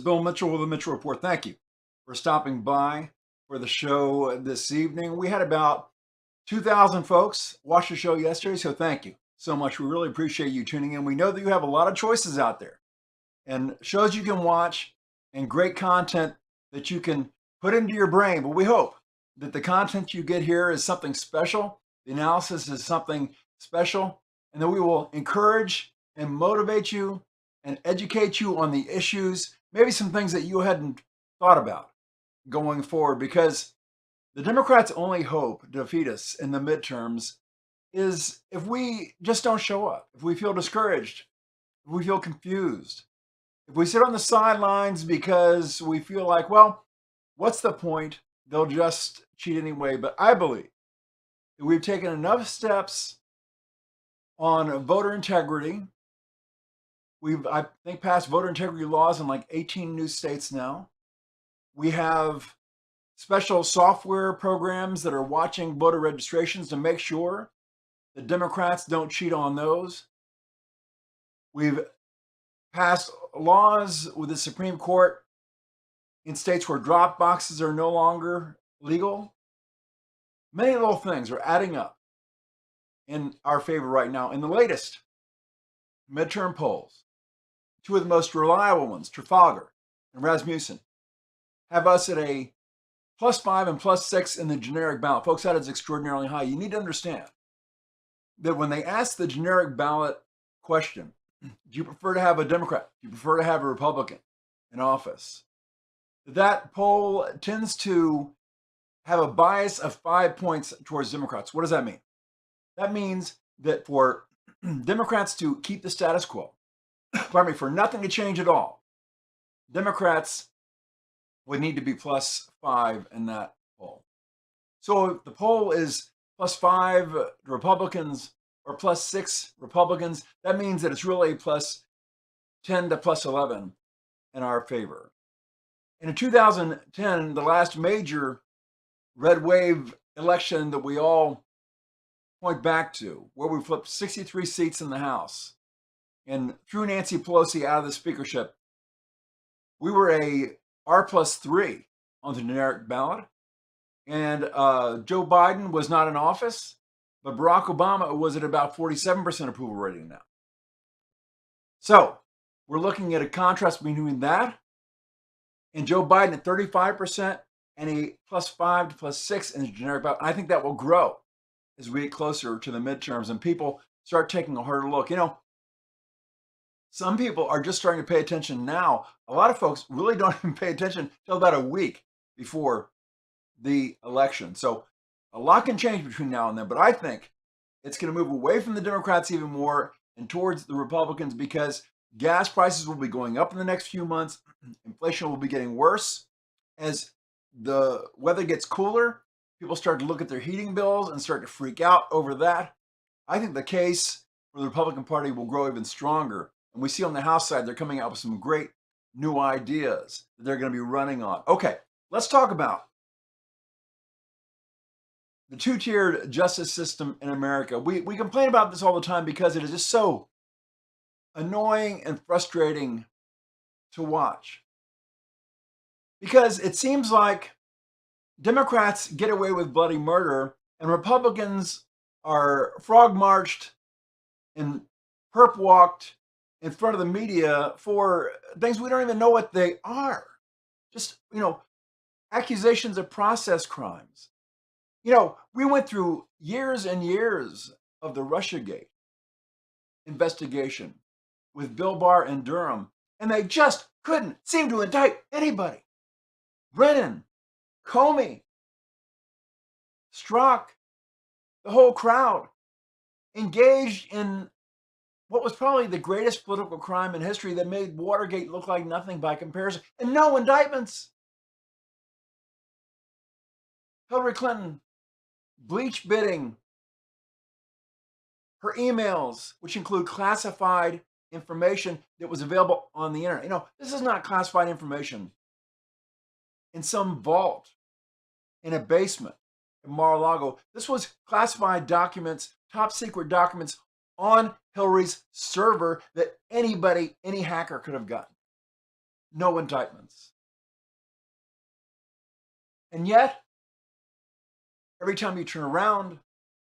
Bill Mitchell with the Mitchell Report. Thank you for stopping by for the show this evening. We had about 2,000 folks watch the show yesterday, so thank you so much. We really appreciate you tuning in. We know that you have a lot of choices out there and shows you can watch and great content that you can put into your brain. But we hope that the content you get here is something special, the analysis is something special, and that we will encourage and motivate you and educate you on the issues, maybe some things that you hadn't thought about going forward, because the Democrats' only hope to defeat us in the midterms is if we just don't show up, if we feel discouraged, if we feel confused, if we sit on the sidelines because we feel like, well, what's the point? They'll just cheat anyway. But I believe that we've taken enough steps on voter integrity. We've, I think, passed voter integrity laws in like 18 new states now. We have special software programs that are watching voter registrations to make sure the Democrats don't cheat on those. We've passed laws with the Supreme Court in states where drop boxes are no longer legal. Many little things are adding up in our favor right now. In the latest midterm polls, two of the most reliable ones, Trafalgar and Rasmussen, have us at a +5 and +6 in the generic ballot. Folks, that is extraordinarily high. You need to understand that when they ask the generic ballot question, do you prefer to have a Democrat? Do you prefer to have a Republican in office? That poll tends to have a bias of 5 points towards Democrats. What does that mean? That means that for Democrats to keep the status quo, pardon me, for nothing to change at all, Democrats would need to be +5 in that poll. So if the poll is +5 Republicans or +6 Republicans, that means that it's really +10 to +11 in our favor. And in 2010, the last major red wave election that we all point back to, where we flipped 63 seats in the House and threw Nancy Pelosi out of the speakership, we were a R+3 on the generic ballot. And Joe Biden was not in office, but Barack Obama was at about 47% approval rating now. So we're looking at a contrast between that and Joe Biden at 35% and a +5 to +6 in the generic ballot. I think that will grow as we get closer to the midterms and people start taking a harder look. You know, some people are just starting to pay attention now. A lot of folks really don't even pay attention until about a week before the election. So a lot can change between now and then, but I think it's going to move away from the Democrats even more and towards the Republicans, because gas prices will be going up in the next few months. Inflation will be getting worse. As the weather gets cooler, people start to look at their heating bills and start to freak out over that. I think the case for the Republican Party will grow even stronger. And we see on the House side, they're coming out with some great new ideas that they're going to be running on. Okay, let's talk about the two-tiered justice system in America. We complain about this all the time because it is just so annoying and frustrating to watch. Because it seems like Democrats get away with bloody murder and Republicans are frog marched and perp walked in front of the media for things we don't even know what they are. Just, accusations of process crimes. We went through years and years of the Russiagate investigation with Bill Barr and Durham, and they just couldn't seem to indict anybody. Brennan, Comey, Strzok, the whole crowd engaged in what was probably the greatest political crime in history that made Watergate look like nothing by comparison, and no indictments. Hillary Clinton, bleach bidding, her emails, which include classified information that was available on the internet. This is not classified information in some vault in a basement in Mar-a-Lago. This was classified documents, top secret documents on Hillary's server that anybody, any hacker could have gotten. no indictments. And yet, every time you turn around,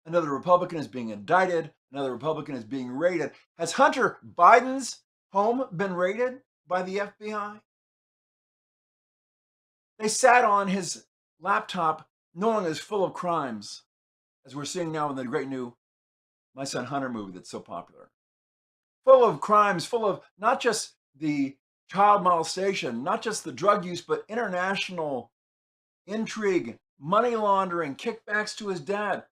another Republican is being indicted, another Republican is being raided. Has Hunter Biden's home been raided by the FBI? They sat on his laptop knowing it was full of crimes, as we're seeing now in the great new My Son Hunter movie that's so popular. Full of crimes, full of not just the child molestation, not just the drug use, but international intrigue, money laundering, kickbacks to his dad,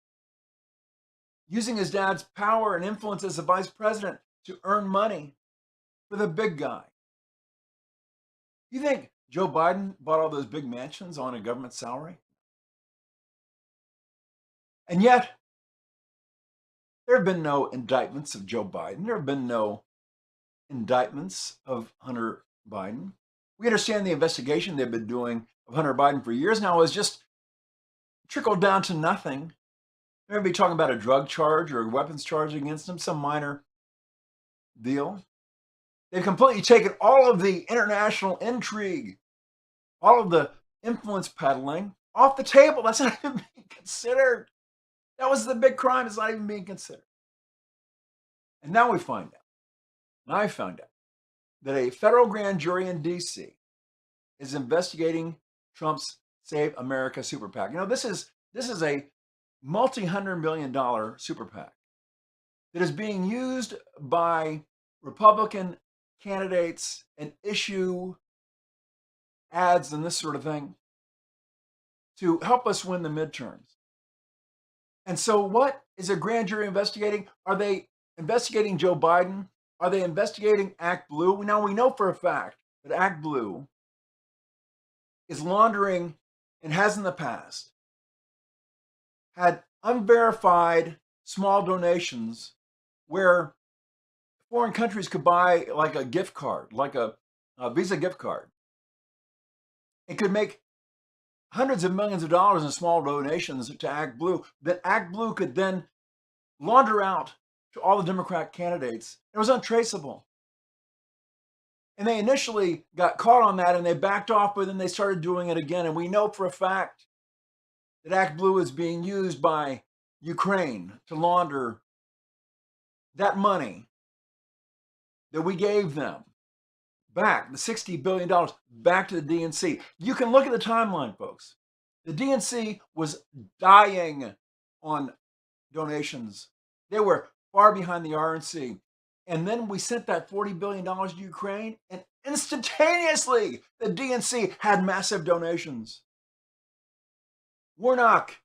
using his dad's power and influence as the vice president to earn money for the big guy. You think Joe Biden bought all those big mansions on a government salary? And yet, there have been no indictments of Joe Biden. There have been no indictments of Hunter Biden. We understand the investigation they've been doing of Hunter Biden for years now has just trickled down to nothing. They're going to be talking about a drug charge or a weapons charge against him, some minor deal. They've completely taken all of the international intrigue, all of the influence peddling off the table. That's not even being considered. That was the big crime. It's not even being considered. And now we find out, and I found out, that a federal grand jury in D.C. is investigating Trump's Save America super PAC. You know, this is a multi-$100 million super PAC that is being used by Republican candidates and issue ads and this sort of thing to help us win the midterms. And so what is a grand jury investigating? Are they investigating Joe Biden? Are they investigating Act Blue? Now we know for a fact that Act Blue is laundering and has in the past had unverified small donations where foreign countries could buy like a gift card, like a Visa gift card. It could make hundreds of millions of dollars in small donations to Act Blue that Act Blue could then launder out to all the Democrat candidates. It was untraceable. And they initially got caught on that and they backed off, but then they started doing it again. And we know for a fact that Act Blue is being used by Ukraine to launder that money that we gave them back, the $60 billion back to the DNC. You can look at the timeline, folks. The DNC was dying on donations. They were far behind the RNC. And then we sent that $40 billion to Ukraine, and instantaneously the DNC had massive donations. Warnock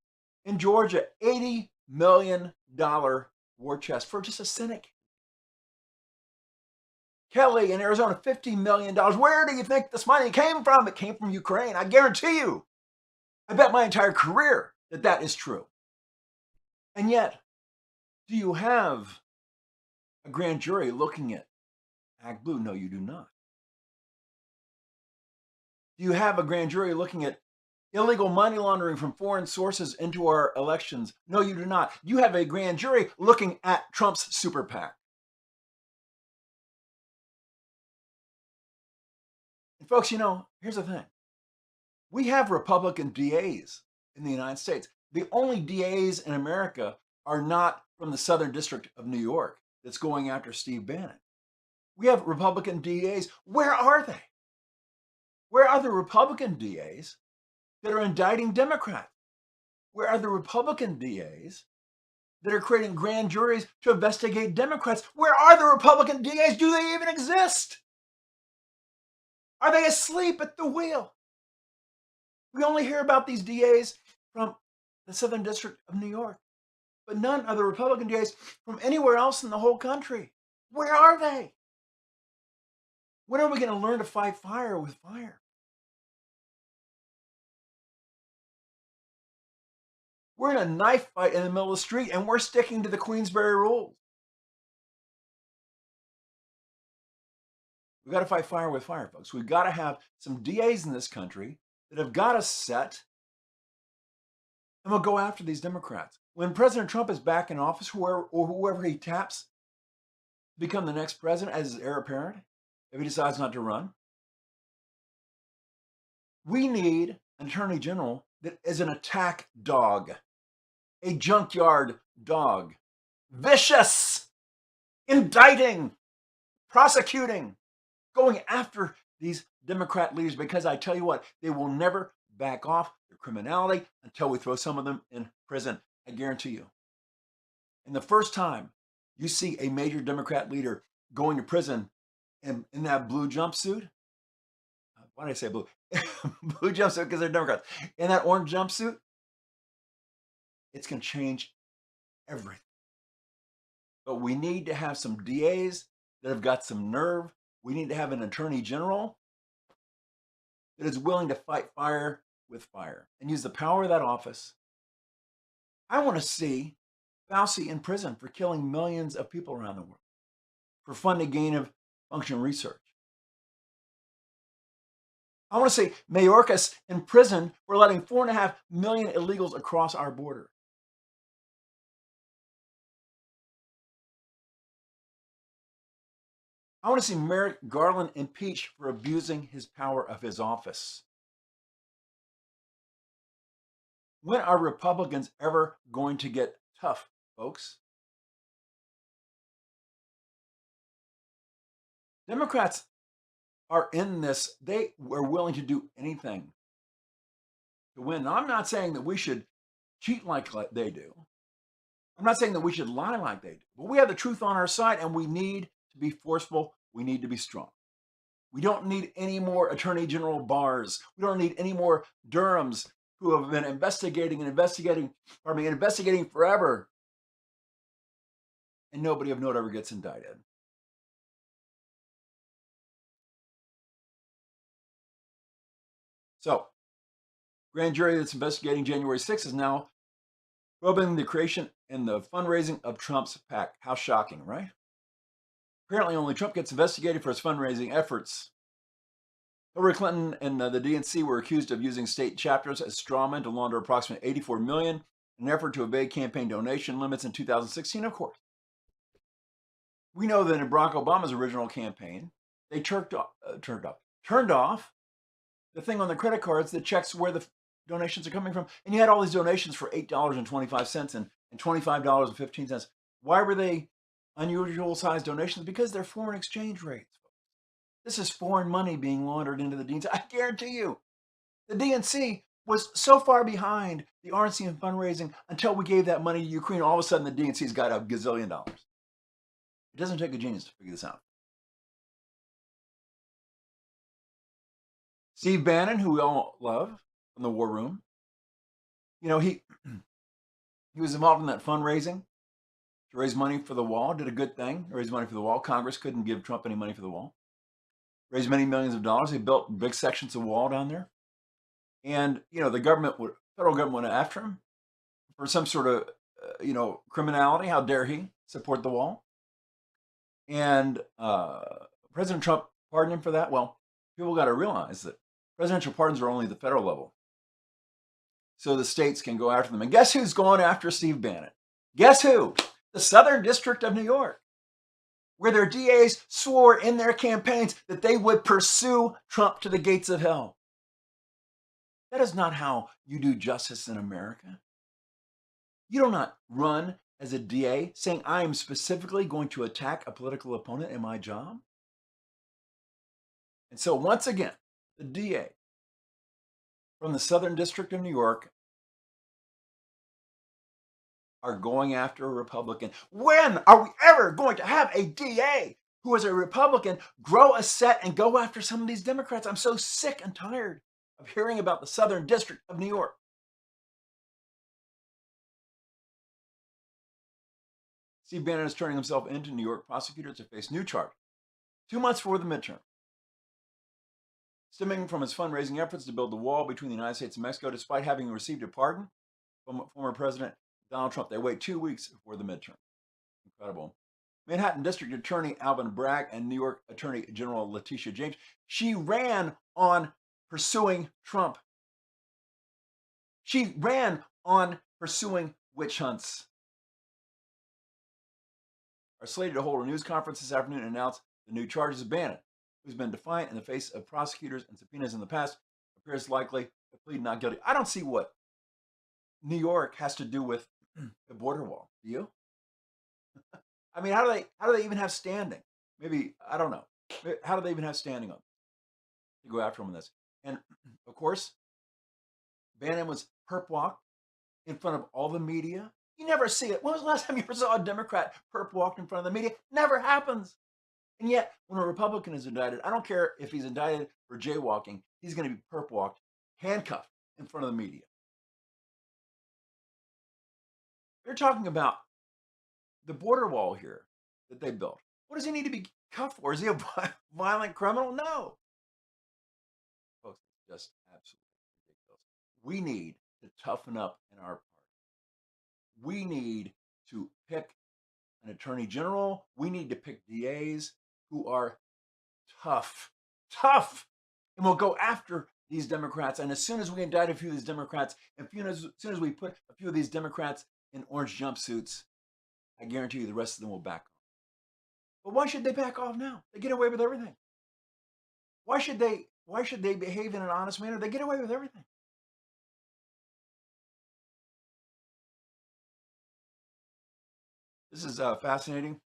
in Georgia, $80 million war chest for just a Senate. Kelly in Arizona, $50 million. Where do you think this money came from? It came from Ukraine. I guarantee you. I bet my entire career that that is true. And yet, do you have a grand jury looking at Act Blue? No, you do not. Do you have a grand jury looking at illegal money laundering from foreign sources into our elections? No, you do not. You have a grand jury looking at Trump's super PAC. And folks, you know, here's the thing. We have Republican DAs in the United States. The only DAs in America are not from the Southern District of New York that's going after Steve Bannon. We have Republican DAs. Where are they? Where are the Republican DAs that are indicting Democrats? Where are the Republican DAs that are creating grand juries to investigate Democrats? Where are the Republican DAs? Do they even exist? Are they asleep at the wheel? We only hear about these DAs from the Southern District of New York, but none of the Republican DAs from anywhere else in the whole country. Where are they? When are we going to learn to fight fire with fire? We're in a knife fight in the middle of the street, and we're sticking to the Queensberry rules. We've got to fight fire with fire, folks. We've got to have some DAs in this country that have got us set, and we'll go after these Democrats. When President Trump is back in office, whoever he taps to become the next president as his heir apparent, if he decides not to run, We need an attorney general that is an attack dog, a junkyard dog, vicious, indicting, prosecuting, going after these Democrat leaders, because I tell you what, they will never back off their criminality until we throw some of them in prison. I guarantee you. And the first time you see a major Democrat leader going to prison in that blue jumpsuit, why did I say blue? Blue jumpsuit because they're Democrats. In that orange jumpsuit, it's going to change everything. But we need to have some DAs that have got some nerve. We need to have an attorney general that is willing to fight fire with fire and use the power of that office. I want to see Fauci in prison for killing millions of people around the world, for funding gain of function research. I want to see Mayorkas in prison for letting 4.5 million illegals across our border. I want to see Merrick Garland impeached for abusing his power of his office. When are Republicans ever going to get tough, folks? Democrats are in this. They are willing to do anything to win. Now, I'm not saying that we should cheat like they do. I'm not saying that we should lie like they do. But we have the truth on our side, and we need to be forceful. We need to be strong. We don't need any more Attorney General Barrs. We don't need any more Durhams who have been investigating forever. And nobody of note ever gets indicted. So, grand jury that's investigating January 6th is now probing the creation and the fundraising of Trump's PAC. How shocking, right? Apparently, only Trump gets investigated for his fundraising efforts. Hillary Clinton and the DNC were accused of using state chapters as strawmen to launder approximately $84 million in an effort to evade campaign donation limits in 2016, of course. We know that in Barack Obama's original campaign, they turned off the thing on the credit cards that checks where the donations are coming from. And you had all these donations for $8.25 and $25.15. Why were they unusual sized donations? Because they're foreign exchange rates. This is foreign money being laundered into the DNC. I guarantee you, the DNC was so far behind the RNC in fundraising until we gave that money to Ukraine. All of a sudden, the DNC's got $1 gazillion. It doesn't take a genius to figure this out. Steve Bannon, who we all love from the War Room, he was involved in that fundraising to raise money for the wall. Did a good thing, raised money for the wall. Congress couldn't give Trump any money for the wall. Raised many millions of dollars. They built big sections of wall down there. And, the federal government went after him for some sort of, criminality. How dare he support the wall? And President Trump pardoned him for that. Well, people got to realize that presidential pardons are only at the federal level. So the states can go after them. And guess who's going after Steve Bannon? Guess who? The Southern District of New York, where their DAs swore in their campaigns that they would pursue Trump to the gates of hell. That is not how you do justice in America. You do not run as a DA saying, I am specifically going to attack a political opponent in my job. And so once again, the DA from the Southern District of New York are going after a Republican. When are we ever going to have a DA who is a Republican grow a set and go after some of these Democrats? I'm so sick and tired of hearing about the Southern District of New York. Steve Bannon is turning himself into New York prosecutors to face new charges 2 months before the midterm, stemming from his fundraising efforts to build the wall between the United States and Mexico. Despite having received a pardon from former President Donald Trump, they wait 2 weeks before the midterm. Incredible. Manhattan District Attorney Alvin Bragg and New York Attorney General Letitia James, she ran on pursuing Trump. She ran on pursuing witch hunts. Are slated to hold a news conference this afternoon and announce the new charges of Bannon, who's been defiant in the face of prosecutors and subpoenas in the past, appears likely to plead not guilty. I don't see what New York has to do with the border wall. Do you? I mean, how do they even have standing? Maybe I don't know. How do they even have standing on to go after him on this? And of course, Bannon was perp walked in front of all the media. You never see it. When was the last time you ever saw a Democrat perp walked in front of the media? Never happens. And yet, when a Republican is indicted, I don't care if he's indicted for jaywalking, he's going to be perp walked, handcuffed in front of the media. They're talking about the border wall here that they built. What does he need to be cuffed for? Is he a violent criminal? No. Folks, it's just absolutely ridiculous. We need to toughen up in our party. We need to pick an attorney general. We need to pick DAs who are tough, and we'll go after these Democrats. And as soon as we indict a few of these Democrats, and as soon as we put a few of these Democrats in orange jumpsuits, I guarantee you the rest of them will back off. But why should they back off now? They get away with everything. Why should they behave in an honest manner? They get away with everything. This is fascinating.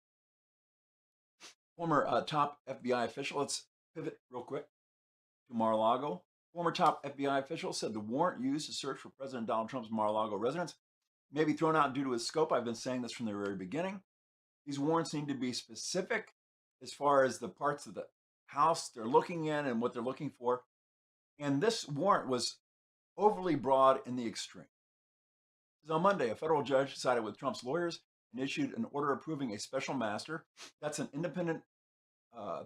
Former top FBI official, let's pivot real quick to Mar-a-Lago. Former top FBI official said the warrant used to search for President Donald Trump's Mar-a-Lago residence may be thrown out due to its scope. I've been saying this from the very beginning. These warrants need to be specific as far as the parts of the house they're looking in and what they're looking for. And this warrant was overly broad in the extreme. On Monday, a federal judge sided with Trump's lawyers and issued an order approving a special master. That's an independent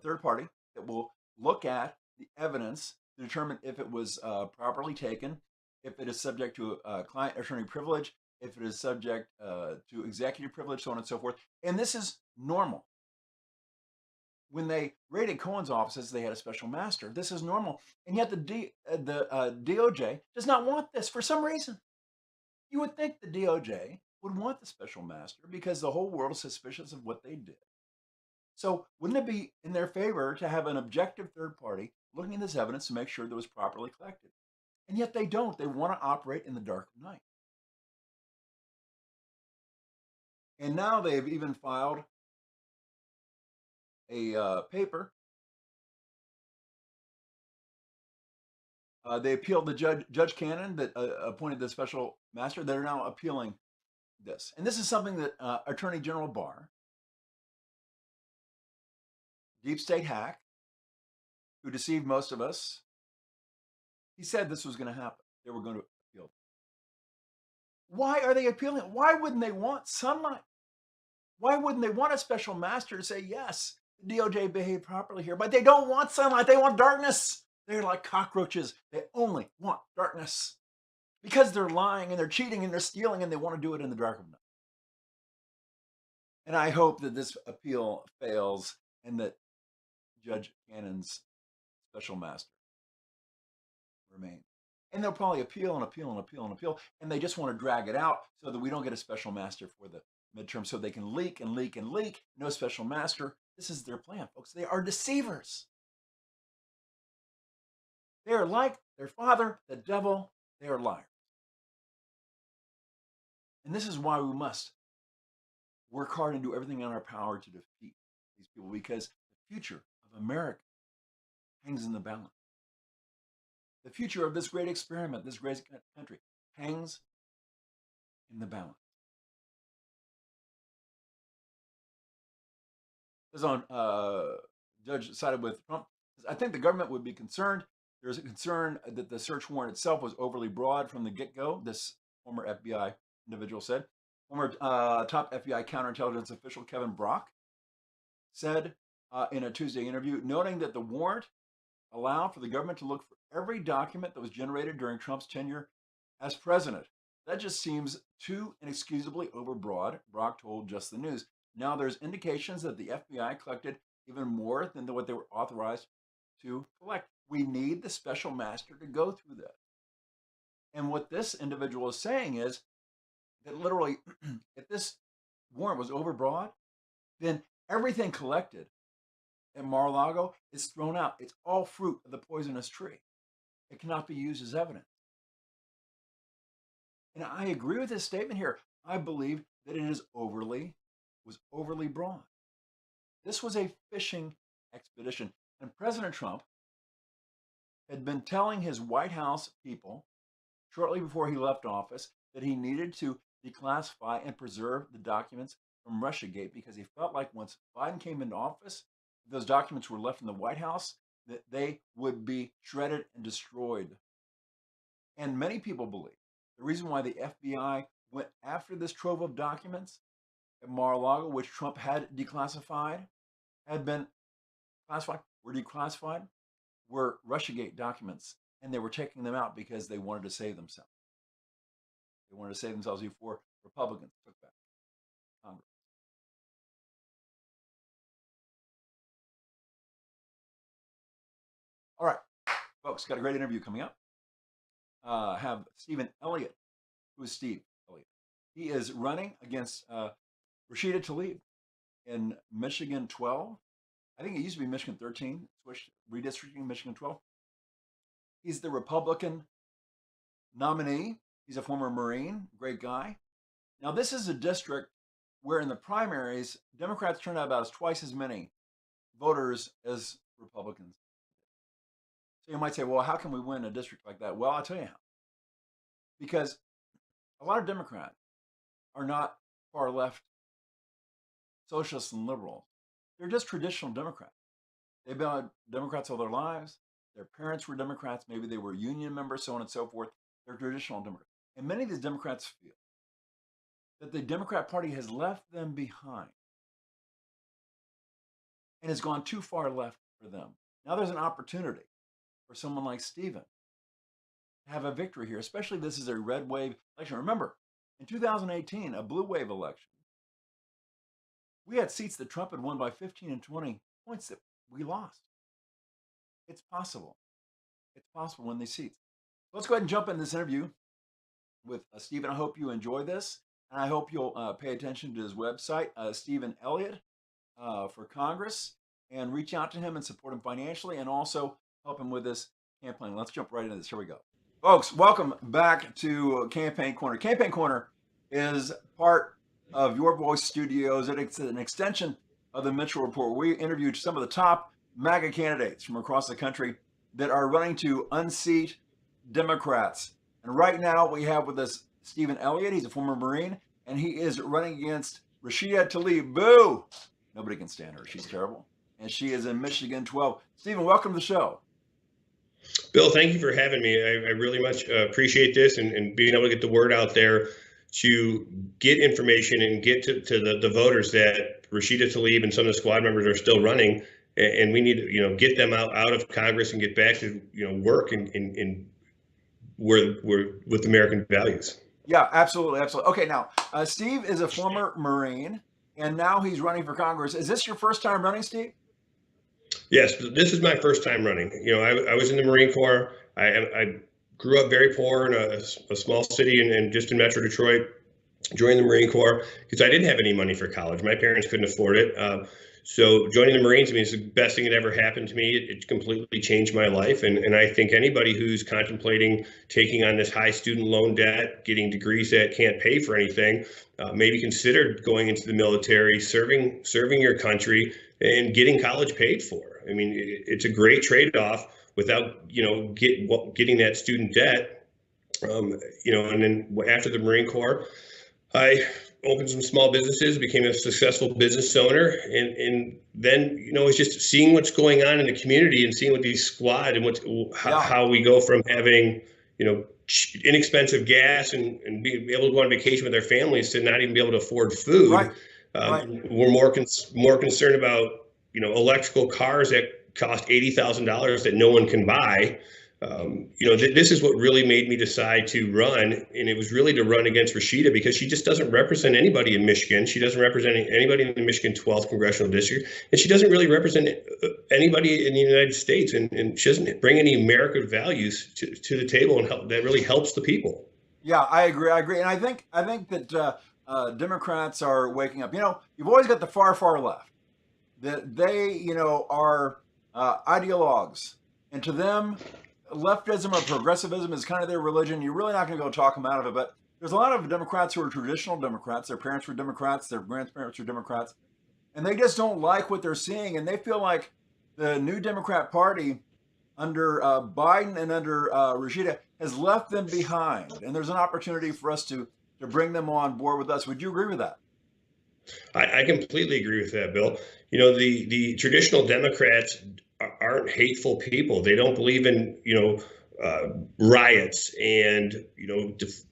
third party that will look at the evidence to determine if it was properly taken, if it is subject to client attorney privilege, if it is subject to executive privilege, so on and so forth. And this is normal. When they raided Cohen's offices, they had a special master. This is normal. And yet the DOJ does not want this for some reason. You would think the DOJ would want the special master because the whole world is suspicious of what they did. So wouldn't it be in their favor to have an objective third party looking at this evidence to make sure that it was properly collected? And yet they don't. They want to operate in the dark of night. And now they've even filed a paper. They appealed the Judge Cannon that appointed the special master. They're now appealing this. And this is something that Attorney General Barr, deep state hack, who deceived most of us, he said this was going to happen. They were going to appeal. Why are they appealing? Why wouldn't they want sunlight? Why wouldn't they want a special master to say, yes, the DOJ behaved properly here, but they don't want sunlight. They want darkness. They're like cockroaches. They only want darkness because they're lying and they're cheating and they're stealing and they want to do it in the dark of night. And I hope that this appeal fails and that Judge Cannon's special master remains. And they'll probably appeal and appeal and appeal and appeal. And they just want to drag it out so that we don't get a special master for the midterm so they can leak and leak and leak. No special master. This is their plan, folks. They are deceivers. They are like their father, the devil. They are liars. And this is why we must work hard and do everything in our power to defeat these people because the future of America hangs in the balance. The future of this great experiment, this great country, hangs in the balance. This is on Judge sided with Trump. I think the government would be concerned. There's a concern that the search warrant itself was overly broad from the get-go, this former FBI individual said. Former top FBI counterintelligence official Kevin Brock said in a Tuesday interview, noting that the warrant allowed for the government to look for every document that was generated during Trump's tenure as president. That just seems too inexcusably overbroad, Brock told Just the News. Now there's indications that the FBI collected even more than what they were authorized to collect. We need the special master to go through that. And what this individual is saying is that literally, if this warrant was overbroad, then everything collected at Mar-a-Lago is thrown out. It's all fruit of the poisonous tree. it cannot be used as evidence. And I agree with this statement here. I believe that it was overly broad. This was a fishing expedition. And President Trump had been telling his White House people shortly before he left office that he needed to declassify and preserve the documents from Russiagate because he felt like once Biden came into office, those documents were left in the White House, that they would be shredded and destroyed. And many people believe the reason why the FBI went after this trove of documents at Mar-a-Lago, which Trump had declassified, had been classified, were declassified, were Russiagate documents, and they were taking them out because they wanted to save themselves. They wanted to save themselves before Republicans took back Congress. All right, folks, got a great interview coming up. Have Stephen Elliott. Who is Steve Elliott? He is running against Rashida Tlaib in Michigan 12. I think it used to be Michigan 13, switched redistricting Michigan 12. He's the Republican nominee. He's a former Marine, great guy. Now, this is a district where in the primaries, Democrats turned out about twice as many voters as Republicans. So you might say, well, how can we win a district like that? Well, I'll tell you how. Because a lot of Democrats are not far left socialists and liberals. They're just traditional Democrats. They've been Democrats all their lives. Their parents were Democrats. Maybe they were union members, so on and so forth. They're traditional Democrats. And many of these Democrats feel that the Democrat Party has left them behind and has gone too far left for them. Now there's an opportunity for someone like Stephen to have a victory here, especially this is a red wave election. Remember, in 2018, a blue wave election, we had seats that Trump had won by 15 and 20 points that we lost. It's possible. It's possible to win these seats. Let's go ahead and jump in this interview with Stephen. I hope you enjoy this, and I hope you'll pay attention to his website, Stephen Elliott for Congress, and reach out to him and support him financially and also help him with this campaign. Let's jump right into this. Here we go. Folks, welcome back to Campaign Corner. Campaign Corner is part of Your Voice Studios. It's an extension of the Mitchell Report. We interviewed some of the top MAGA candidates from across the country that are running to unseat Democrats. And right now we have with us Stephen Elliott. He's a former Marine, and he is running against Rashida Tlaib. Boo! Nobody can stand her. She's terrible. And she is in Michigan 12. Stephen, welcome to the show. Bill, thank you for having me. I really much appreciate this and being able to get the word out there to get information and get to the voters that Rashida Tlaib and some of the squad members are still running, and we need to get them out of Congress and get back to work in where with American values. Yeah, absolutely. Okay, now Steve is a former Marine, and now he's running for Congress. Is this your first time running, Steve? Yes, this is my first time running. I was in the Marine Corps. I grew up very poor in a small city and just in Metro Detroit. Joined the Marine Corps because I didn't have any money for college. My parents couldn't afford it. So joining the Marines, it's the best thing that ever happened to me. It completely changed my life. And I think anybody who's contemplating taking on this high student loan debt, getting degrees that can't pay for anything, maybe consider going into the military, serving your country, and getting college paid for. It's a great trade-off without, getting that student debt. And then after the Marine Corps, I opened some small businesses, became a successful business owner, and then it's just seeing what's going on in the community and seeing what these squad and how we go from having inexpensive gas and be able to go on vacation with their families to not even be able to afford food. Right. We're more concerned about electrical cars that cost $80,000 that no one can buy. This is what really made me decide to run, and it was really to run against Rashida because she just doesn't represent anybody in Michigan. She doesn't represent anybody in the Michigan 12th Congressional District, and she doesn't really represent anybody in the United States, and she doesn't bring any American values to the table, and that really helps the people. Yeah, I agree, and I think that Democrats are waking up. You've always got the far left that they are ideologues, and to them, leftism or progressivism is kind of their religion. You're really not going to go talk them out of it. But there's a lot of Democrats who are traditional Democrats. Their parents were Democrats. Their grandparents were Democrats. And they just don't like what they're seeing. And they feel like the new Democrat Party under Biden and under Rashida has left them behind. And there's an opportunity for us to bring them on board with us. Would you agree with that? I completely agree with that, Bill. You know, the traditional Democrats aren't hateful people. They don't believe in, riots and,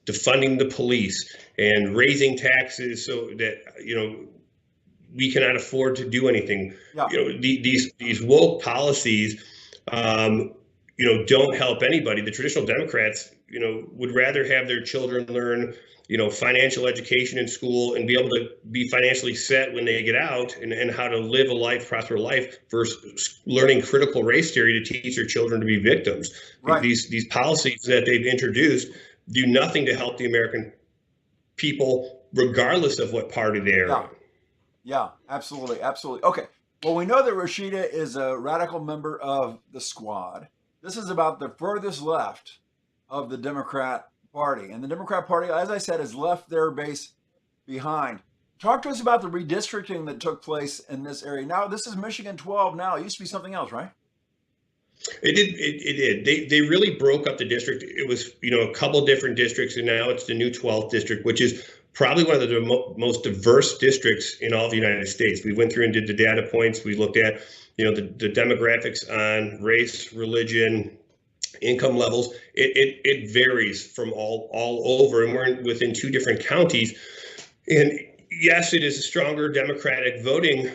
defunding the police and raising taxes so that, we cannot afford to do anything. Yeah. These woke policies, don't help anybody. The traditional Democrats, would rather have their children learn, financial education in school and be able to be financially set when they get out and how to live a life, prosper life, versus learning critical race theory to teach their children to be victims. Right. These policies that they've introduced do nothing to help the American people, regardless of what party they're in. Yeah, absolutely. Absolutely. Okay. Well, we know that Rashida is a radical member of the squad. This is about the furthest left of the Democrat Party. And the Democrat Party, as I said, has left their base behind. Talk to us about the redistricting that took place in this area. Now, this is Michigan 12 now. It used to be something else, right? It did. It did. They really broke up the district. It was, a couple different districts, and now it's the new 12th district, which is probably one of the most diverse districts in all the United States. We went through and did the data points. We looked at, the demographics on race, religion, income levels. It varies from all over, and we're within 2 different counties. And yes, it is a stronger Democratic voting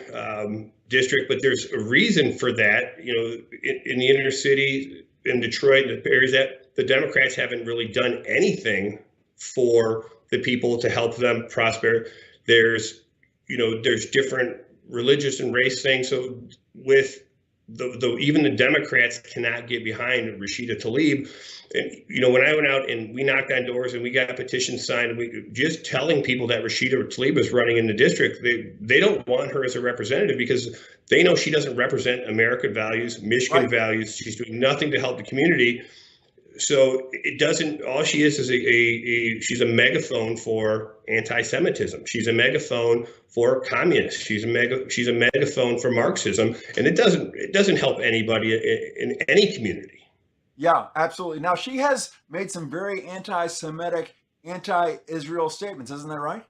district, but there's a reason for that. In the inner city, in Detroit, the areas that the Democrats haven't really done anything for the people to help them prosper. There's different religious and race things. So with even the Democrats cannot get behind Rashida Tlaib. And, when I went out and we knocked on doors and we got petitions signed, and we just telling people that Rashida Tlaib is running in the district, they don't want her as a representative because they know she doesn't represent American values, Michigan values. She's doing nothing to help the community. So it doesn't. All she is she's a megaphone for anti-Semitism. She's a megaphone for communists. She's a megaphone for Marxism, and it doesn't help anybody in any community. Yeah, absolutely. Now she has made some very anti-Semitic, anti-Israel statements. Isn't that right?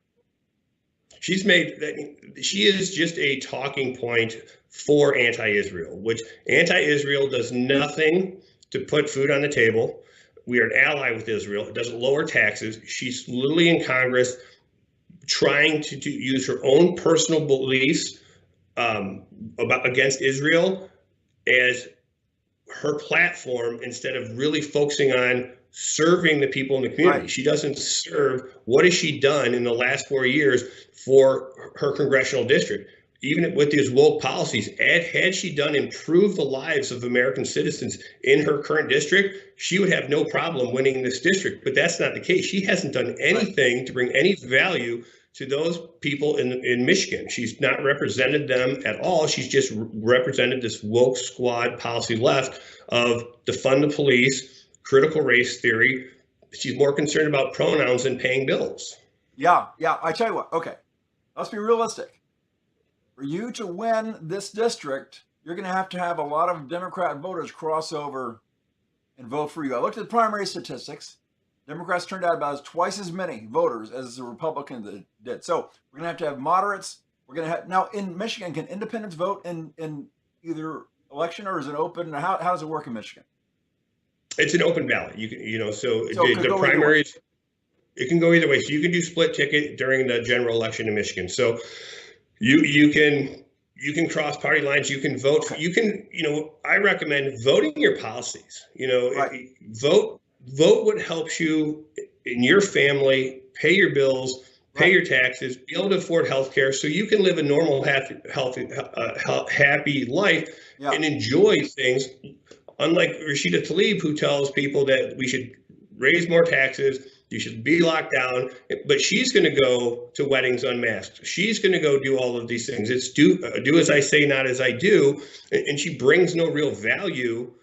She is just a talking point for anti-Israel, which anti-Israel does nothing to put food on the table. We are an ally with Israel. It doesn't lower taxes. She's literally in Congress trying to use her own personal beliefs against Israel as her platform instead of really focusing on serving the people in the community. Right. She doesn't serve. What has she done in the last 4 years for her congressional district? Even with these woke policies, had she done improve the lives of American citizens in her current district, she would have no problem winning this district. But that's not the case. She hasn't done anything to bring any value to those people in Michigan. She's not represented them at all. She's just represented this woke squad policy left of defund the police, critical race theory. She's more concerned about pronouns than paying bills. Yeah. I tell you what, okay, let's be realistic. For you to win this district, you're going to have a lot of Democrat voters cross over and vote for you. I looked at the primary statistics. Democrats turned out about twice as many voters as the Republicans did. So we're going to have moderates. We're going to have now in Michigan. Can independents vote in either election, or is it open? How does it work in Michigan? It's an open ballot. You can the primaries. It can go either way. So you can do split ticket during the general election in Michigan. So you can cross party lines. You can vote. You can I recommend voting your policies. Right. Vote what helps you in your family, pay your bills, pay your taxes, be able to afford health care so you can live a normal, happy life and enjoy things. Unlike Rashida Tlaib, who tells people that we should raise more taxes, you should be locked down, but she's going to go to weddings unmasked. She's going to go do all of these things. It's do as I say, not as I do. And she brings no real value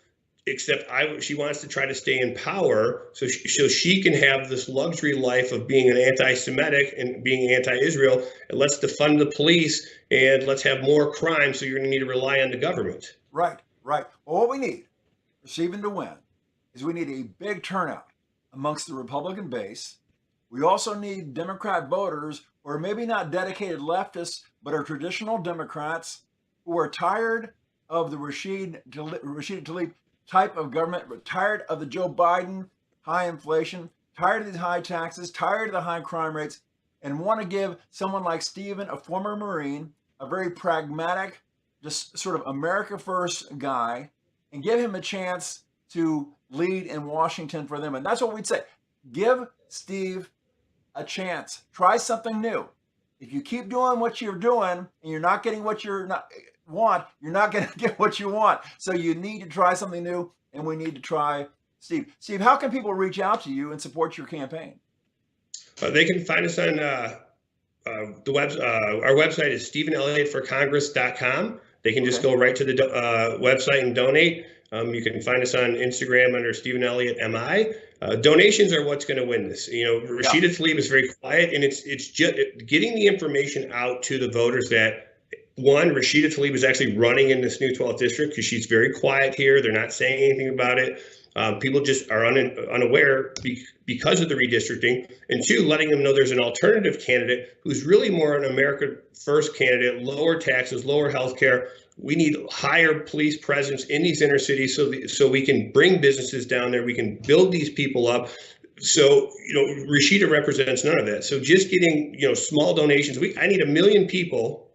except she wants to try to stay in power so she can have this luxury life of being an anti-Semitic and being anti-Israel, and let's defund the police and let's have more crime, so you're going to need to rely on the government. Right, right. Well, what we need for Stephen to win is we need a big turnout amongst the Republican base. We also need Democrat voters, or maybe not dedicated leftists, but are traditional Democrats who are tired of the Rashid Tlaib type of government, tired of the Joe Biden high inflation, tired of these high taxes, tired of the high crime rates, and want to give someone like Stephen, a former Marine, a very pragmatic, just sort of America first guy, and give him a chance to lead in Washington for them. And that's what we'd say. Give Steve a chance. Try something new. If you keep doing what you're doing and you're not getting what you're not going to get what you want. So you need to try something new, and we need to try Steve. Steve, how can people reach out to you and support your campaign? They can find us on the web. Our website is StephenElliottForCongress.com. They can just go right to the website and donate. You can find us on Instagram under Stephen Elliott MI. Donations are what's going to win this. Rashida Tlaib is very quiet, and it's just getting the information out to the voters that, one, Rashida Tlaib is actually running in this new 12th district because she's very quiet here. They're not saying anything about it. People just are unaware because of the redistricting. And two, letting them know there's an alternative candidate who's really more an America First candidate, lower taxes, lower health care. We need higher police presence in these inner cities so we can bring businesses down there. We can build these people up. So, Rashida represents none of that. So just getting, small donations. I need 1 million people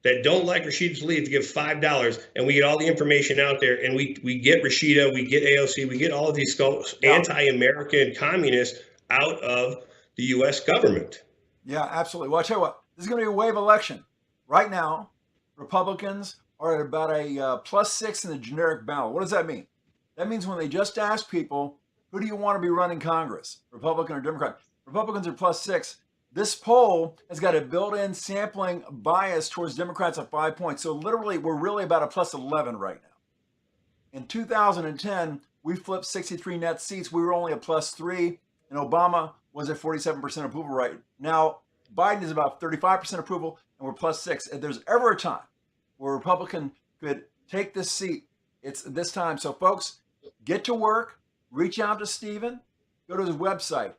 that don't like Rashida Tlaib to give $5, and we get all the information out there, and we get Rashida, we get AOC, we get all of these anti-American communists out of the U.S. government. Yeah, absolutely. Well, I tell you what, this is going to be a wave election. Right now, Republicans are at about a +6 in the generic ballot. What does that mean? That means when they just ask people, who do you want to be running Congress, Republican or Democrat? Republicans are +6. This poll has got a built-in sampling bias towards Democrats at 5 points. So literally, we're really about a +11 right now. In 2010, we flipped 63 net seats. We were only a +3, and Obama was at 47% approval right now. Biden is about 35% approval, and we're +6. If there's ever a time where a Republican could take this seat, it's this time. So folks, get to work, reach out to Stephen, go to his website,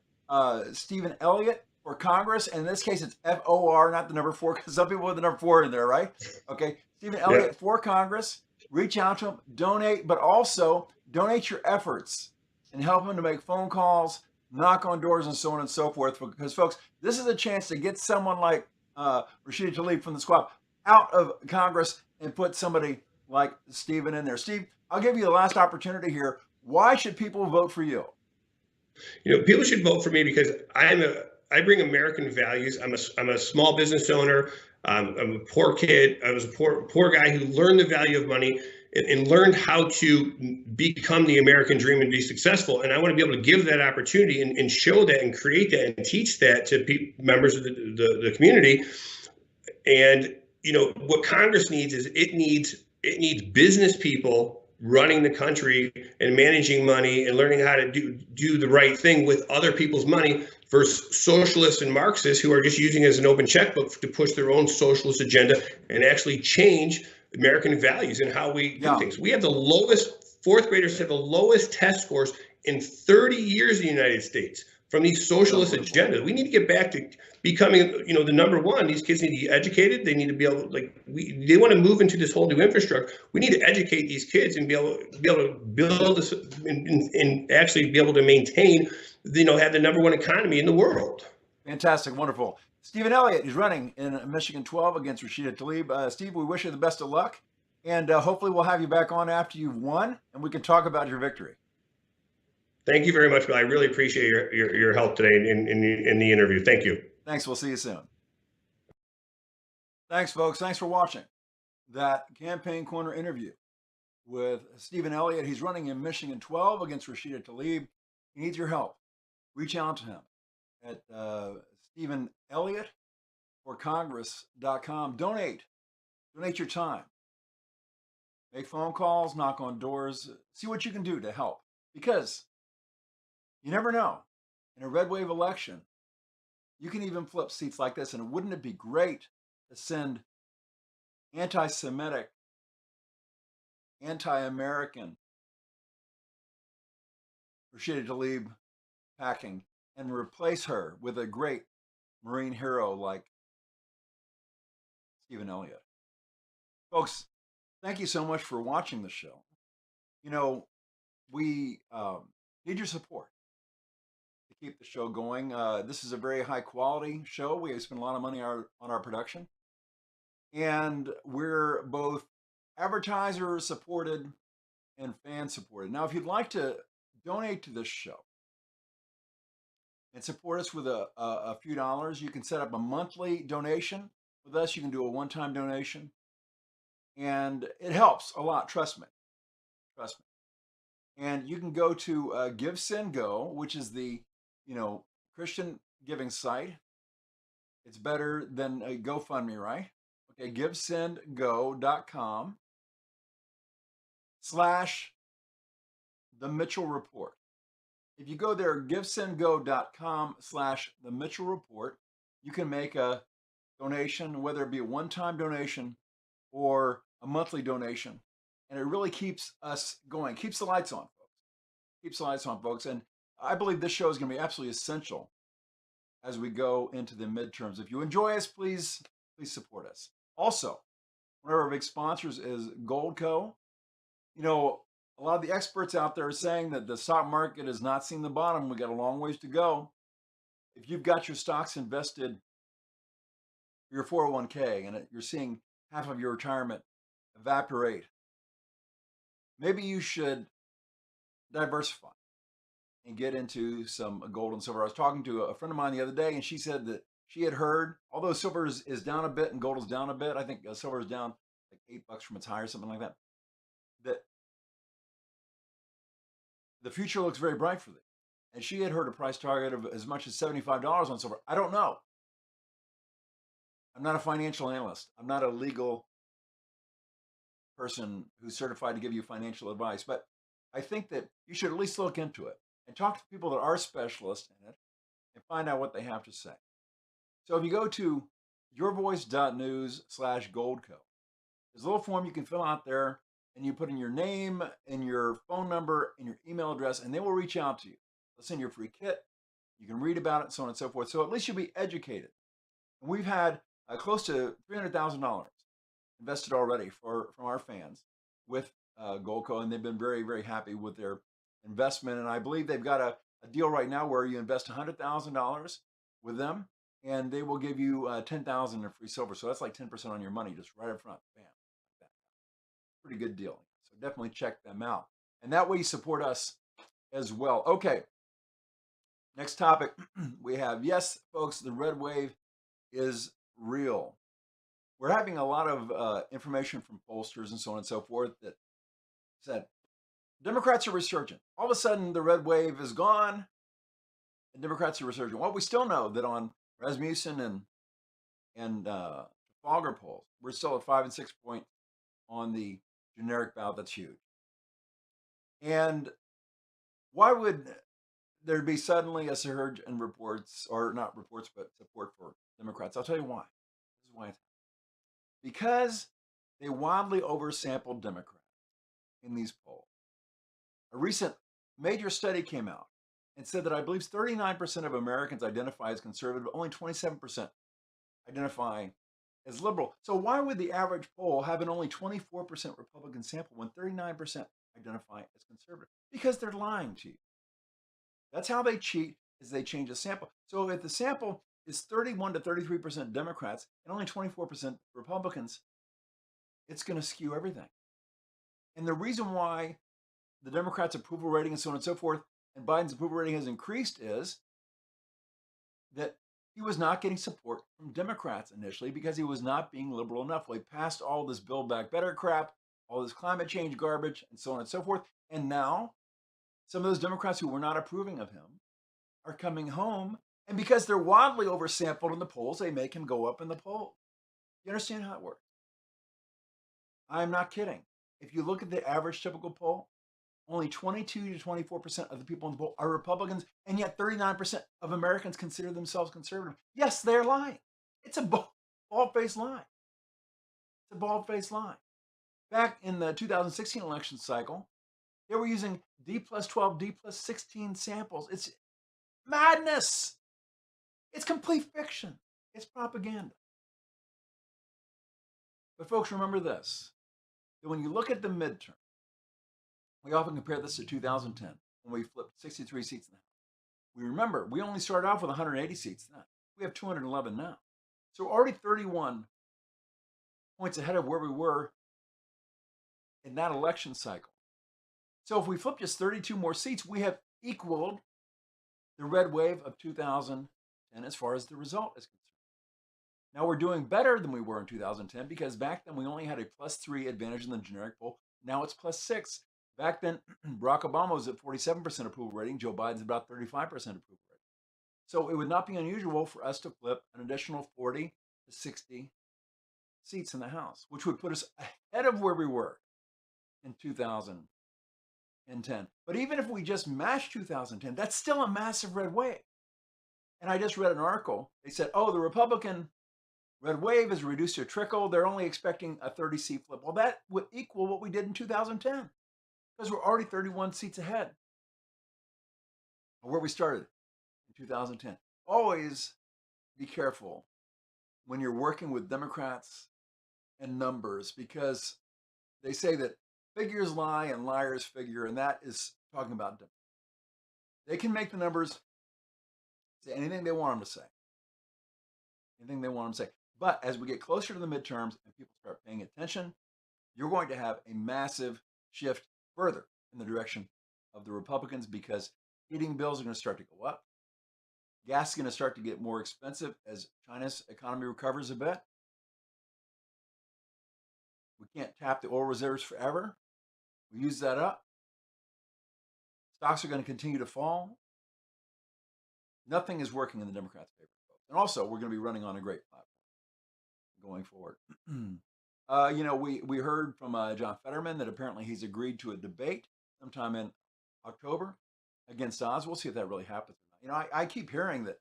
Stephen Elliott for Congress, and in this case, it's FOR, not the number 4, because some people have the number 4 in there, right? Okay, Stephen Elliott for Congress. Reach out to him, donate, but also donate your efforts and help him to make phone calls, knock on doors, and so on and so forth. Because, folks, this is a chance to get someone like Rashida Tlaib from the squad out of Congress and put somebody like Stephen in there. Steve, I'll give you the last opportunity here. Why should people vote for you? People should vote for me because I bring American values. I'm a small business owner. I'm a poor kid. I was a poor guy who learned the value of money and learned how to become the American dream and be successful. And I want to be able to give that opportunity and show that and create that and teach that to members of the community. And what Congress needs is it needs business people running the country and managing money and learning how to do the right thing with other people's money versus socialists and Marxists who are just using it as an open checkbook to push their own socialist agenda and actually change American values and how we do things. We have the lowest, fourth graders have the lowest test scores in 30 years in the United States from these socialist agendas. We need to get back to becoming, the number one. These kids need to be educated. They need to be able, they want to move into this whole new infrastructure. We need to educate these kids and be able to build this and actually be able to maintain, have the number one economy in the world. Fantastic, wonderful. Stephen Elliott is running in Michigan 12 against Rashida Tlaib. Steve, we wish you the best of luck, and hopefully we'll have you back on after you've won, and we can talk about your victory. Thank you very much, Bill. I really appreciate your help today in the interview. Thank you. Thanks. We'll see you soon. Thanks, folks. Thanks for watching that Campaign Corner interview with Stephen Elliott. He's running in Michigan 12 against Rashida Tlaib. He needs your help. Reach out to him at StephenElliottForCongress.com. Donate your time. Make phone calls, knock on doors, see what you can do to help. Because you never know. In a red wave election, you can even flip seats like this. And wouldn't it be great to send anti Semitic, anti American Rashida Tlaib packing and replace her with a great Marine hero like Stephen Elliott? Folks, thank you so much for watching the show. You know, we need your support to keep the show going. This is a very high quality show. We spend a lot of money on our production, and we're both advertiser supported and fan supported. Now, if you'd like to donate to this show and support us with a few dollars, you can set up a monthly donation with us. You can do a one-time donation, and it helps a lot. Trust me. Trust me. And you can go to Give Send Go, which is the Christian giving site. It's better than a GoFundMe, right? Okay, givesendgo.com / The Mitchell Report. If you go there, givesendgo.com / The Mitchell Report, you can make a donation, whether it be a one-time donation or a monthly donation. And it really keeps us going, keeps the lights on, folks. Keeps the lights on, folks. And I believe this show is going to be absolutely essential as we go into the midterms. If you enjoy us, please support us. Also, one of our big sponsors is Goldco. You know, a lot of the experts out there are saying that the stock market has not seen the bottom. We got a long ways to go. If you've got your stocks invested, your 401k, and you're seeing half of your retirement evaporate, maybe you should diversify and get into some gold and silver. I was talking to a friend of mine the other day, and she said that she had heard, although silver is down a bit and gold is down a bit, I think silver is down like $8 from its high or something like that, that the future looks very bright for these. And she had heard a price target of as much as $75 on silver. I don't know. I'm not a financial analyst. I'm not a legal person who's certified to give you financial advice, but I think that you should at least look into it and talk to people that are specialists in it and find out what they have to say. So if you go to yourvoice.news / goldco, there's a little form you can fill out there, and you put in your name and your phone number and your email address, and they will reach out to you. They'll send you a free kit. You can read about it, so on and so forth. So at least you'll be educated. And we've had close to $300,000 invested already from our fans with Goldco, and they've been very, very happy with their investment. And I believe they've got a deal right now where you invest $100,000 with them, and they will give you $10,000 in free silver. So that's like 10% on your money, just right up front. Bam, like that. Pretty good deal. So definitely check them out, and that way you support us as well. Okay. Next topic we have, yes, folks, the red wave is real. We're having a lot of information from pollsters and so on and so forth that said Democrats are resurgent. All of a sudden, the red wave is gone, and Democrats are resurgent. Well, we still know that on Rasmussen and Trafalgar polls, we're still at 5 and 6 point on the generic ballot. That's huge. And why would there be suddenly a surge in reports, or not reports, but support for Democrats? I'll tell you why. This is why it's happening. Because they wildly oversampled Democrats in these polls. A recent major study came out and said that I believe 39% of Americans identify as conservative, only 27% identify as liberal. So why would the average poll have an only 24% Republican sample when 39% identify as conservative? Because they're lying to you. That's how they cheat, is they change the sample. So if the sample is 31 to 33% Democrats and only 24% Republicans, it's going to skew everything. And the reason why the Democrats' approval rating and so on and so forth, and Biden's approval rating has increased, is that he was not getting support from Democrats initially because he was not being liberal enough. Well, he passed all this Build Back Better crap, all this climate change garbage, and so on and so forth. And now some of those Democrats who were not approving of him are coming home. And because they're wildly oversampled in the polls, they make him go up in the polls. You understand how it works? I'm not kidding. If you look at the average typical poll, only 22 to 24% of the people in the poll are Republicans, and yet 39% of Americans consider themselves conservative. Yes, they're lying. It's a bald-faced lie. It's a bald-faced lie. Back in the 2016 election cycle, they were using D plus 12, D plus 16 samples. It's madness. It's complete fiction. It's propaganda. But folks, remember this, that when you look at the midterm, we often compare this to 2010 when we flipped 63 seats in the House. We remember we only started off with 180 seats then. We have 211 now. So we're already 31 points ahead of where we were in that election cycle. So if we flip just 32 more seats, we have equaled the red wave of 2010 as far as the result is concerned. Now we're doing better than we were in 2010 because back then we only had a +3 advantage in the generic poll. Now it's +6. Back then, Barack Obama was at 47% approval rating. Joe Biden's about 35% approval rating. So it would not be unusual for us to flip an additional 40 to 60 seats in the House, which would put us ahead of where we were in 2010. But even if we just match 2010, that's still a massive red wave. And I just read an article. They said, oh, the Republican red wave is reduced to a trickle. They're only expecting a 30-seat flip. Well, that would equal what we did in 2010 because we're already 31 seats ahead of where we started in 2010. Always be careful when you're working with Democrats and numbers because they say that figures lie and liars figure, and that is talking about them. They can make the numbers say anything they want them to say. Anything they want them to say. But as we get closer to the midterms and people start paying attention, you're going to have a massive shift further in the direction of the Republicans because heating bills are going to start to go up. Gas is going to start to get more expensive as China's economy recovers a bit. We can't tap the oil reserves forever. We use that up. Stocks are going to continue to fall. Nothing is working in the Democrats' favor, folks. And also, we're going to be running on a great platform going forward. We heard from John Fetterman that apparently he's agreed to a debate sometime in October against Oz. We'll see if that really happens or not. I keep hearing that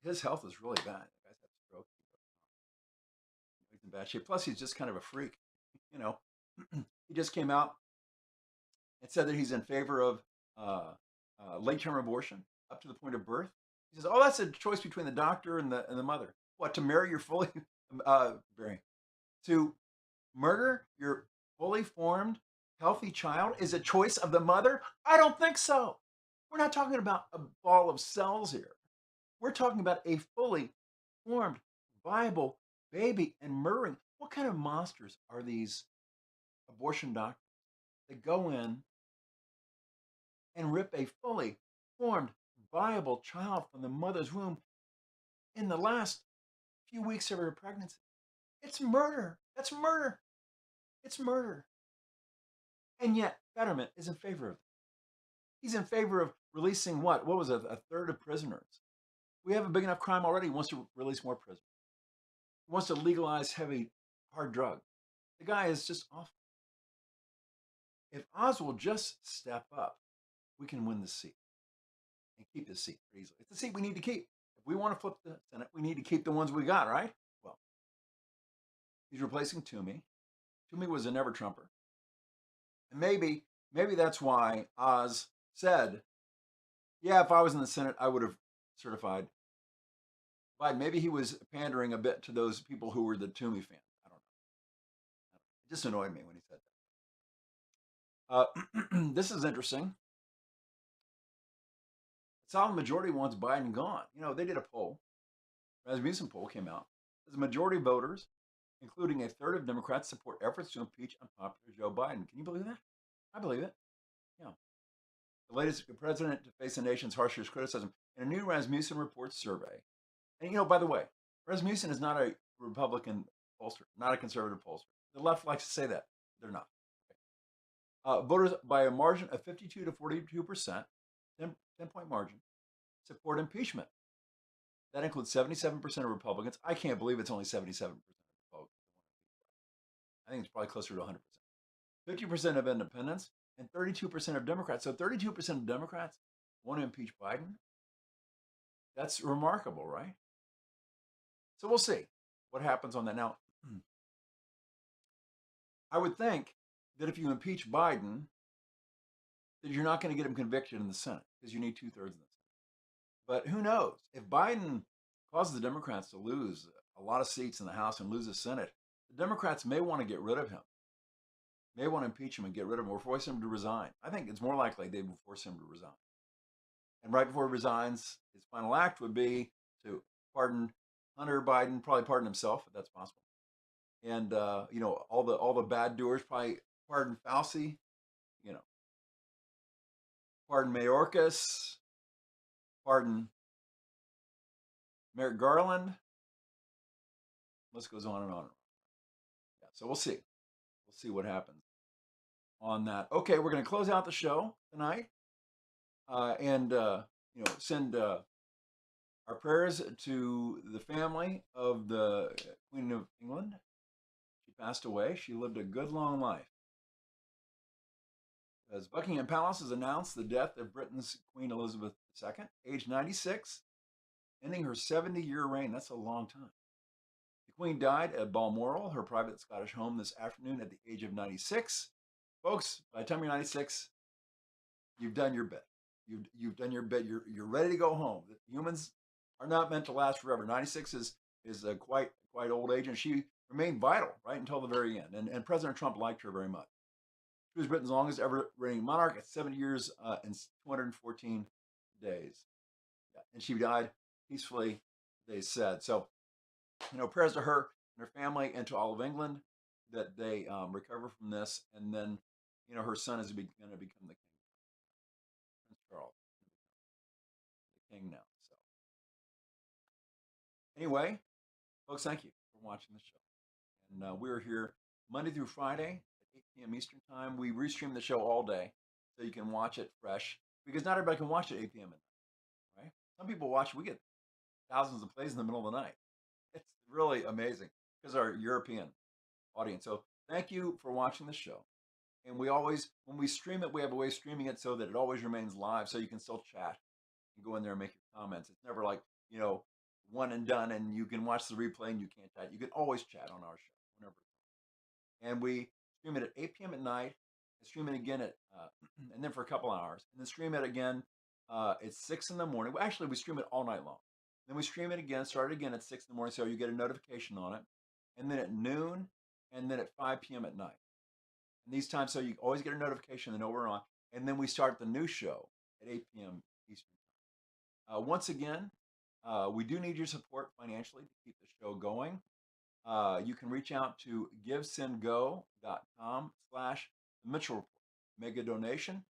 his health is really bad. The guy's had a stroke. He's in bad shape. Plus, he's just kind of a freak. He just came out and said that he's in favor of late-term abortion up to the point of birth. He says, "Oh, that's a choice between the doctor and the mother. What, to marry your fully to murder your fully formed, healthy child is a choice of the mother? I don't think so. We're not talking about a ball of cells here. We're talking about a fully formed, viable baby and murdering. What kind of monsters are these abortion doctors that go in and rip a fully formed, viable child from the mother's womb in the last few weeks of her pregnancy? It's murder. That's murder. It's murder. And yet, Fetterman is in favor of it. He's in favor of releasing what? What was it? A third of prisoners. We have a big enough crime already. He wants to release more prisoners. He wants to legalize heavy, hard drugs. The guy is just awful. If Oz will just step up, we can win the seat and keep this seat pretty easily. It's the seat we need to keep. If we want to flip the Senate, we need to keep the ones we got, right? Well, he's replacing Toomey. Toomey was a never-Trumper. And maybe that's why Oz said, yeah, if I was in the Senate, I would have certified Biden. Maybe he was pandering a bit to those people who were the Toomey fans. I don't know. It just annoyed me when he said that. This is interesting. A solid majority wants Biden gone. They did a poll. Rasmussen poll came out. The majority of voters, including a third of Democrats, support efforts to impeach unpopular Joe Biden. Can you believe that? I believe it. Yeah. The latest president to face the nation's harshest criticism in a new Rasmussen Report survey. And by the way, Rasmussen is not a Republican pollster, not a conservative pollster. The left likes to say that. They're not. Okay. Voters by a margin of 52 to 42%, 10-point margin, support impeachment. That includes 77% of Republicans. I can't believe it's only 77% of Republicans. I think it's probably closer to 100%. 50% of independents, and 32% of Democrats. So 32% of Democrats want to impeach Biden. That's remarkable, right? So we'll see what happens on that. Now, I would think that if you impeach Biden, that you're not going to get him convicted in the Senate because you need 2/3 in the Senate. But who knows? If Biden causes the Democrats to lose a lot of seats in the House and lose the Senate, the Democrats may want to get rid of him, may want to impeach him and get rid of him or force him to resign. I think it's more likely they will force him to resign. And right before he resigns, his final act would be to pardon Hunter Biden, probably pardon himself if that's possible. And all the bad doers, probably pardon Fauci, you know, pardon Mayorkas, pardon Merrick Garland. List goes on and on. Yeah, so we'll see. We'll see what happens on that. Okay, we're going to close out the show tonight, and send our prayers to the family of the Queen of England. She passed away. She lived a good long life. As Buckingham Palace has announced the death of Britain's Queen Elizabeth II, age 96, ending her 70-year reign. That's a long time. The Queen died at Balmoral, her private Scottish home, this afternoon at the age of 96. Folks, by the time you're 96, you've done your bit. You've done your bit. You're ready to go home. Humans are not meant to last forever. 96 is a quite old age, and she remained vital right until the very end. And President Trump liked her very much. She was Britain's longest ever reigning monarch at 70 years and 214 days. Yeah. And she died peacefully, they said. So, prayers to her and her family and to all of England that they recover from this. And then, her son is going to become the king, Prince Charles, the king now. So, anyway, folks, thank you for watching the show. And we're here Monday through Friday at 8 p.m. Eastern Time. We restream the show all day so you can watch it fresh because not everybody can watch it at 8 p.m. at night, right? Some people watch, we get thousands of plays in the middle of the night. It's really amazing because our European audience. So thank you for watching the show. And we always, when we stream it, we have a way of streaming it so that it always remains live so you can still chat and go in there and make your comments. It's never like, one and done and you can watch the replay and you can't chat. You can always chat on our show whenever. And we stream it at 8 p.m. at night and stream it again at, and then for a couple hours and then stream it again at 6 in the morning. Well, actually, we stream it all night long. Then we stream it again, start it again at 6 in the morning so you get a notification on it. And then at noon and then at 5 p.m. at night. And these times, so you always get a notification and know we're on. And then we start the new show at 8 p.m. Eastern Time. Once again, we do need your support financially to keep the show going. You can reach out to givesendgo.com/the Mitchell Report. Make a donation.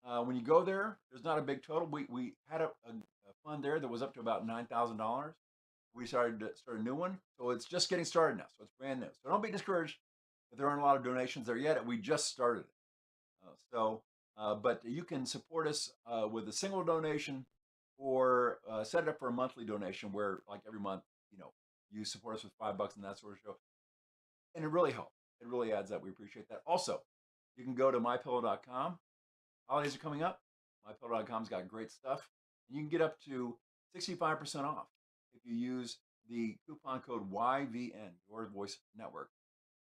When you go there, there's not a big total. We had a fund there that was up to about $9,000. We started to start a new one. So it's just getting started now. So it's brand new. So don't be discouraged if there aren't a lot of donations there yet. We just started it. But you can support us with a single donation or set it up for a monthly donation where like every month, you support us with $5 and that sort of show. And it really helps. It really adds up. We appreciate that. Also, you can go to mypillow.com. Holidays are coming up. MyPillow.com's got great stuff. And you can get up to 65% off if you use the coupon code YVN, Your Voice Network.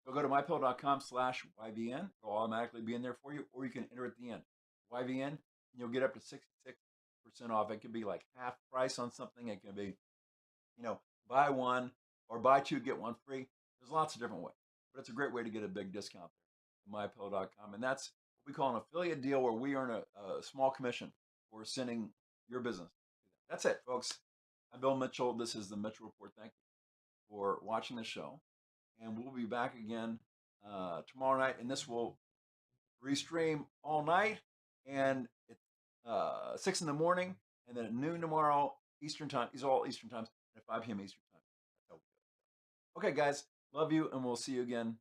So go to mypillow.com/YVN. It'll automatically be in there for you, or you can enter at the end. YVN, and you'll get up to 66% off. It could be like half price on something. It can be, buy one or buy two, get one free. There's lots of different ways, but it's a great way to get a big discount there at mypillow.com. And that's what we call an affiliate deal where we earn a small commission for sending your business. That's it, folks. I'm Bill Mitchell. This is the Mitchell Report. Thank you for watching the show. And we'll be back again tomorrow night. And this will restream all night. And it's 6 in the morning. And then at noon tomorrow, Eastern Time. These are all Eastern Times. At 5 p.m. Eastern Time. That's how we do it. Okay, guys. Love you. And we'll see you again